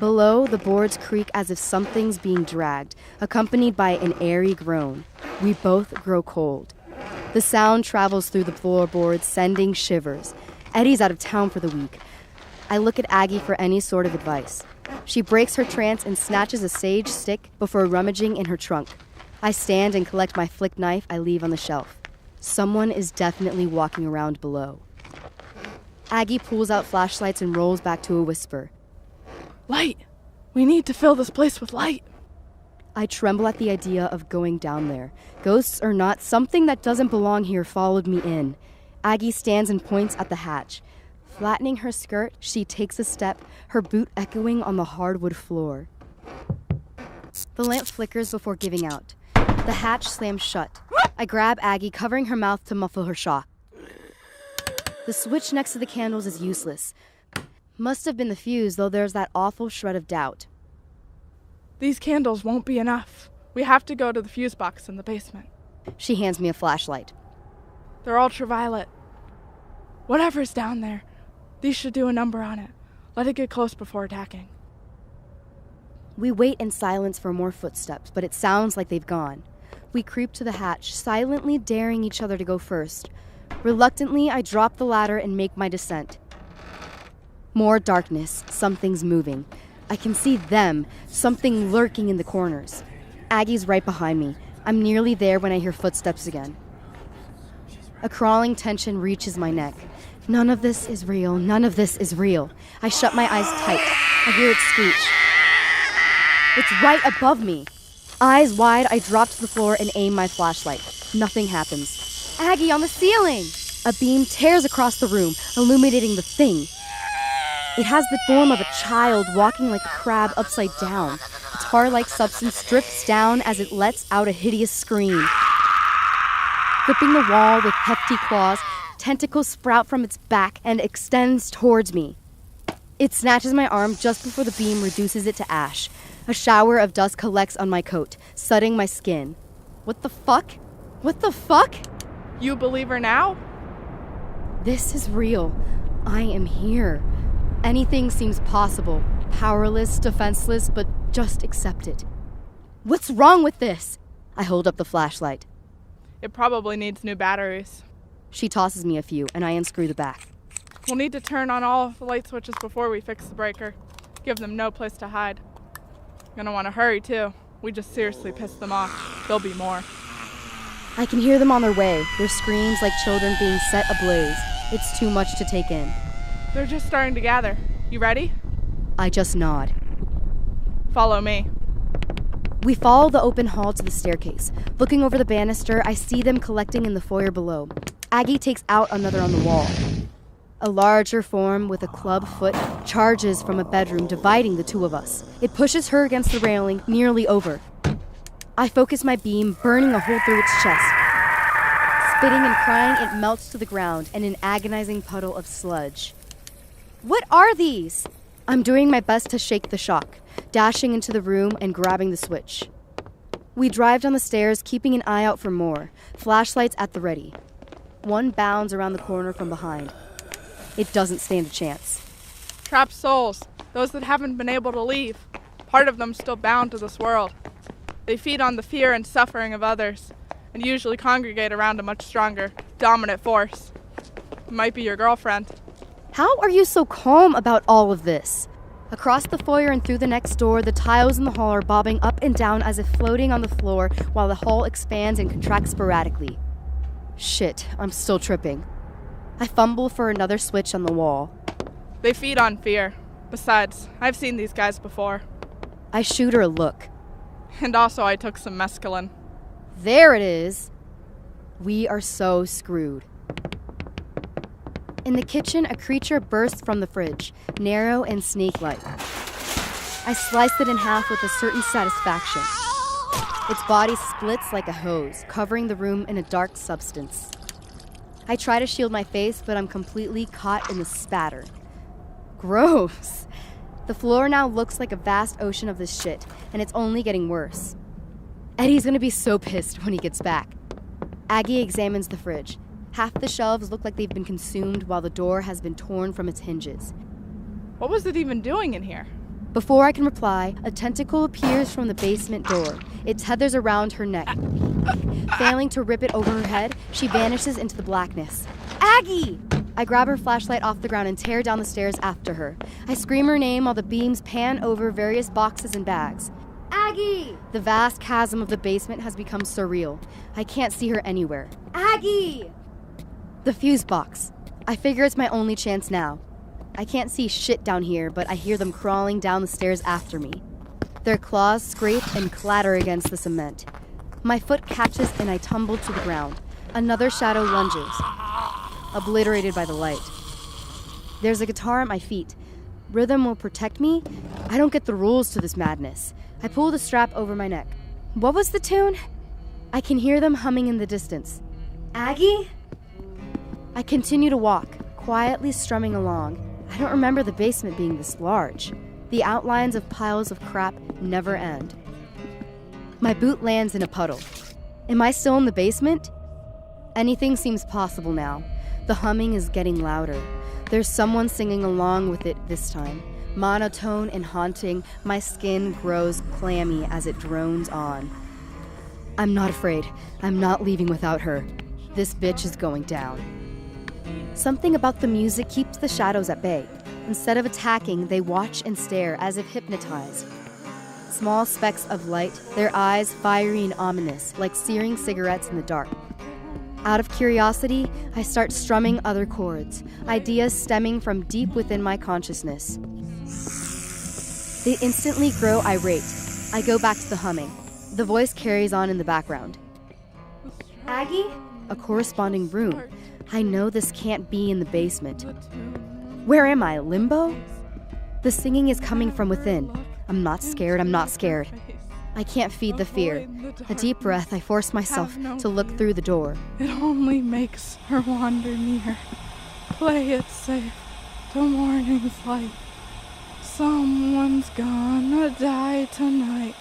Below, the boards creak as if something's being dragged, accompanied by an airy groan. We both grow cold. The sound travels through the floorboards, sending shivers. Eddie's out of town for the week. I look at Aggie for any sort of advice. She breaks her trance and snatches a sage stick before rummaging in her trunk. I stand and collect my flick knife I leave on the shelf. Someone is definitely walking around below. Aggie pulls out flashlights and rolls back to a whisper. Light! We need to fill this place with light. I tremble at the idea of going down there. Ghosts or not, something that doesn't belong here followed me in. Aggie stands and points at the hatch. Flattening her skirt, she takes a step, her boot echoing on the hardwood floor. The lamp flickers before giving out. The hatch slams shut. I grab Aggie, covering her mouth to muffle her shock. The switch next to the candles is useless. Must have been the fuse, though there's that awful shred of doubt. These candles won't be enough. We have to go to the fuse box in the basement. She hands me a flashlight. They're ultraviolet. Whatever's down there, these should do a number on it. Let it get close before attacking. We wait in silence for more footsteps, but it sounds like they've gone. We creep to the hatch, silently daring each other to go first. Reluctantly, I drop the ladder and make my descent. More darkness. Something's moving. I can see them, something lurking in the corners. Aggie's right behind me. I'm nearly there when I hear footsteps again. A crawling tension reaches my neck. None of this is real. None of this is real. I shut my eyes tight. I hear it screech. It's right above me. Eyes wide, I drop to the floor and aim my flashlight. Nothing happens. Aggie, on the ceiling! A beam tears across the room, illuminating the thing. It has the form of a child walking like a crab upside down. A tar-like substance drifts down as it lets out a hideous scream. Gripping the wall with hefty claws, tentacles sprout from its back and extends towards me. It snatches my arm just before the beam reduces it to ash. A shower of dust collects on my coat, sudding my skin. What the fuck? What the fuck? You believe her now? This is real. I am here. Anything seems possible. Powerless, defenseless, but just accept it. What's wrong with this? I hold up the flashlight. It probably needs new batteries. She tosses me a few, and I unscrew the back. We'll need to turn on all of the light switches before we fix the breaker. Give them no place to hide. Gonna want to hurry, too. We just seriously pissed them off. There'll be more. I can hear them on their way, their screams like children being set ablaze. It's too much to take in. They're just starting to gather. You ready? I just nod. Follow me. We follow the open hall to the staircase. Looking over the banister, I see them collecting in the foyer below. Aggie takes out another on the wall. A larger form with a club foot charges from a bedroom, dividing the two of us. It pushes her against the railing, nearly over. I focus my beam, burning a hole through its chest. Spitting and crying, it melts to the ground in an agonizing puddle of sludge. What are these? I'm doing my best to shake the shock, dashing into the room and grabbing the switch. We drive down the stairs, keeping an eye out for more, flashlights at the ready. One bounds around the corner from behind. It doesn't stand a chance. Trapped souls, those that haven't been able to leave. Part of them still bound to this world. They feed on the fear and suffering of others, and usually congregate around a much stronger, dominant force. It might be your girlfriend. How are you so calm about all of this? Across the foyer and through the next door, the tiles in the hall are bobbing up and down as if floating on the floor while the hall expands and contracts sporadically. Shit, I'm still tripping. I fumble for another switch on the wall. They feed on fear. Besides, I've seen these guys before. I shoot her a look. And also I took some mescaline. There it is. We are so screwed. In the kitchen, a creature bursts from the fridge, narrow and snake-like. I slice it in half with a certain satisfaction. Its body splits like a hose, covering the room in a dark substance. I try to shield my face, but I'm completely caught in the spatter. Gross. The floor now looks like a vast ocean of this shit, and it's only getting worse. Eddie's gonna be so pissed when he gets back. Aggie examines the fridge. Half the shelves look like they've been consumed while the door has been torn from its hinges. What was it even doing in here? Before I can reply, a tentacle appears from the basement door. It tethers around her neck. Failing to rip it over her head, she vanishes into the blackness. Aggie! I grab her flashlight off the ground and tear down the stairs after her. I scream her name while the beams pan over various boxes and bags. Aggie! The vast chasm of the basement has become surreal. I can't see her anywhere. Aggie! The fuse box. I figure it's my only chance now. I can't see shit down here, but I hear them crawling down the stairs after me. Their claws scrape and clatter against the cement. My foot catches and I tumble to the ground. Another shadow lunges, obliterated by the light. There's a guitar at my feet. Rhythm will protect me? I don't get the rules to this madness. I pull the strap over my neck. What was the tune? I can hear them humming in the distance. Aggie? I continue to walk, quietly strumming along. I don't remember the basement being this large. The outlines of piles of crap never end. My boot lands in a puddle. Am I still in the basement? Anything seems possible now. The humming is getting louder. There's someone singing along with it this time. Monotone and haunting, my skin grows clammy as it drones on. I'm not afraid. I'm not leaving without her. This bitch is going down. Something about the music keeps the shadows at bay. Instead of attacking, they watch and stare as if hypnotized. Small specks of light, their eyes fiery and ominous, like searing cigarettes in the dark. Out of curiosity, I start strumming other chords, ideas stemming from deep within my consciousness. They instantly grow irate. I go back to the humming. The voice carries on in the background. Aggie? A corresponding room. I know this can't be in the basement. Where am I, limbo? The singing is coming from within. I'm not scared, I'm not scared. I can't feed the fear. A deep breath, I force myself to look through the door. It only makes her wander near. Play it safe till morning's light. Someone's gonna die tonight.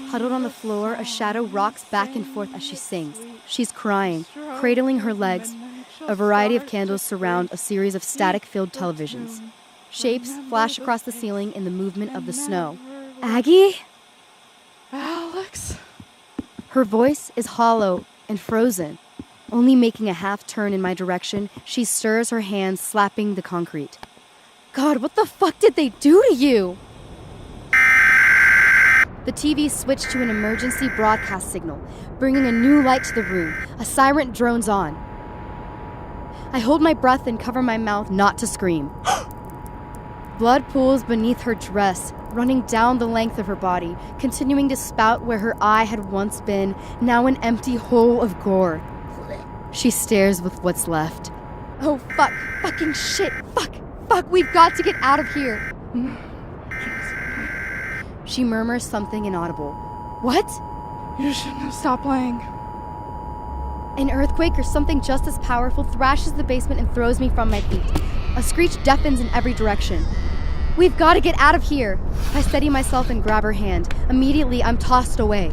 Huddled on the floor, a shadow rocks back and forth as she sings. She's crying, cradling her legs. A variety of candles surround a series of static-filled televisions. Shapes flash across the ceiling in the movement of the snow. Aggie? Alex? Her voice is hollow and frozen. Only making a half turn in my direction, she stirs her hands, slapping the concrete. God, what the fuck did they do to you? The TV switched to an emergency broadcast signal, bringing a new light to the room. A siren drones on. I hold my breath and cover my mouth not to scream. Blood pools beneath her dress, running down the length of her body, continuing to spout where her eye had once been, now an empty hole of gore. She stares with what's left. Oh, fuck. Fucking shit. Fuck. We've got to get out of here. She murmurs something inaudible. What? You shouldn't have stopped playing. An earthquake or something just as powerful thrashes the basement and throws me from my feet. A screech deafens in every direction. We've got to get out of here. I steady myself and grab her hand. Immediately, I'm tossed away.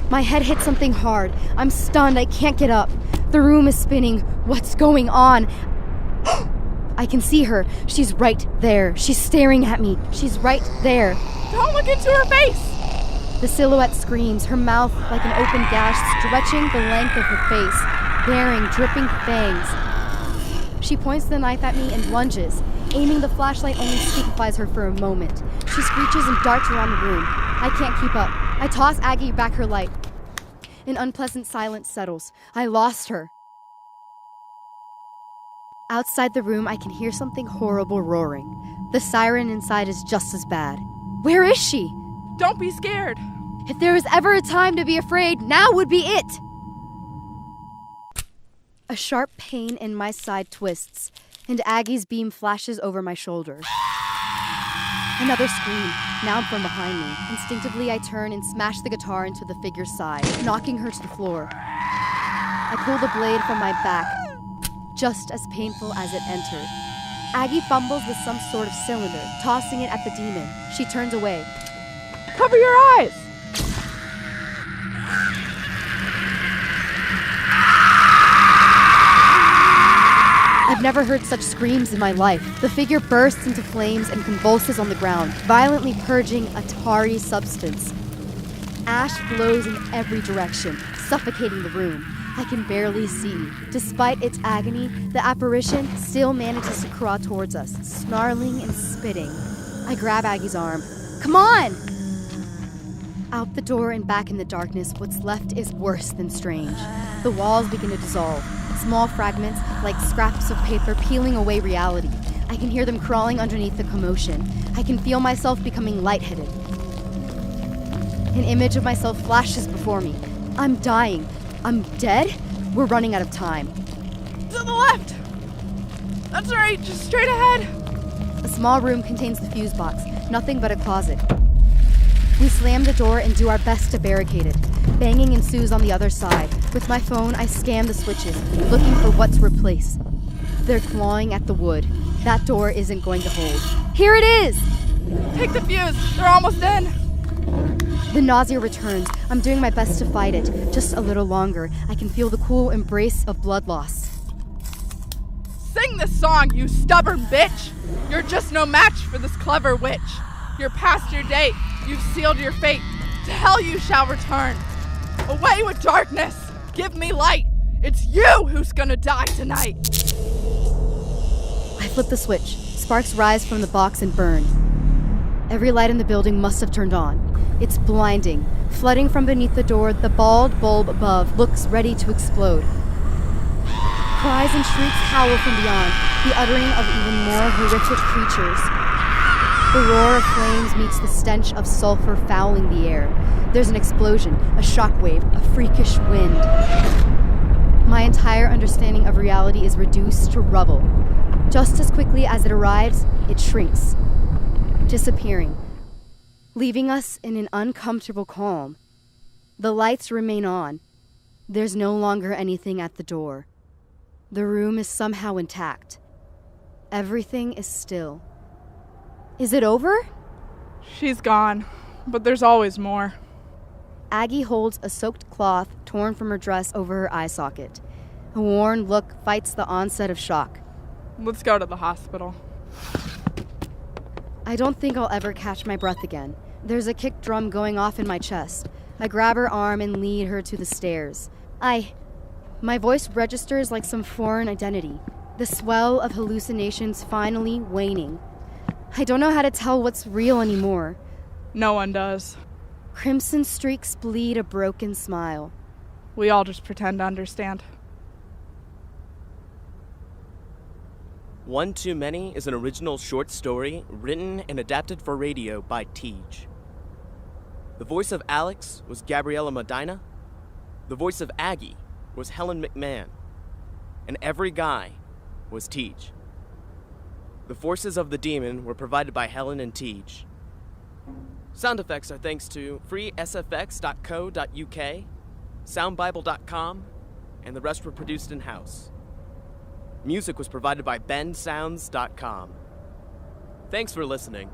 My head hits something hard. I'm stunned. I can't get up. The room is spinning. What's going on? I can see her. She's right there. She's staring at me. She's right there. Don't look into her face! The silhouette screams, her mouth like an open gash stretching the length of her face, bearing dripping fangs. She points the knife at me and lunges. Aiming the flashlight only stupefies her for a moment. She screeches and darts around the room. I can't keep up. I toss Aggie back her light. An unpleasant silence settles. I lost her. Outside the room, I can hear something horrible roaring. The siren inside is just as bad. Where is she? Don't be scared. If there was ever a time to be afraid, now would be it. A sharp pain in my side twists, and Aggie's beam flashes over my shoulder. Another scream, now from behind me. Instinctively, I turn and smash the guitar into the figure's side, knocking her to the floor. I pull the blade from my back, just as painful as it entered. Aggie fumbles with some sort of cylinder, tossing it at the demon. She turns away. Cover your eyes! I've I've never heard such screams in my life. The figure bursts into flames and convulses on the ground, violently purging a tarry substance. Ash flows in every direction, suffocating the room. I can barely see. Despite its agony, the apparition still manages to crawl towards us, snarling and spitting. I grab Aggie's arm. Come on! Out the door and back in the darkness, what's left is worse than strange. The walls begin to dissolve, small fragments like scraps of paper peeling away reality. I can hear them crawling underneath the commotion. I can feel myself becoming lightheaded. An image of myself flashes before me. I'm dying. I'm dead? We're running out of time. To the left! That's right, just straight ahead. A small room contains the fuse box, nothing but a closet. We slam the door and do our best to barricade it. Banging ensues on the other side. With my phone, I scan the switches, looking for what to replace. They're clawing at the wood. That door isn't going to hold. Here it is! Take the fuse, they're almost in. The nausea returns. I'm doing my best to fight it. Just a little longer. I can feel the cool embrace of blood loss. Sing this song, you stubborn bitch! You're just no match for this clever witch. You're past your date. You've sealed your fate. To hell you shall return. Away with darkness. Give me light. It's you who's gonna die tonight. I flip the switch. Sparks rise from the box and burn. Every light in the building must have turned on. It's blinding. Flooding from beneath the door, the bald bulb above looks ready to explode. Cries and shrieks howl from beyond, the uttering of even more horrific creatures. The roar of flames meets the stench of sulfur fouling the air. There's an explosion, a shockwave, a freakish wind. My entire understanding of reality is reduced to rubble. Just as quickly as it arrives, it shrinks, disappearing, leaving us in an uncomfortable calm. The lights remain on. There's no longer anything at the door. The room is somehow intact. Everything is still. Is it over? She's gone, but there's always more. Aggie holds a soaked cloth torn from her dress over her eye socket. A worn look fights the onset of shock. Let's go to the hospital. I don't think I'll ever catch my breath again. There's a kick drum going off in my chest. I grab her arm and lead her to the stairs. My voice registers like some foreign identity. The swell of hallucinations finally waning. I don't know how to tell what's real anymore. No one does. Crimson streaks bleed a broken smile. We all just pretend to understand. One Too Many is an original short story written and adapted for radio by Teej. The voice of Alex was Gabriella Medina. The voice of Aggie was Helen McMahon. And every guy was Teej. The forces of the demon were provided by Helen and Teej. Sound effects are thanks to freesfx.co.uk, soundbible.com, and the rest were produced in-house. Music was provided by bensounds.com. Thanks for listening.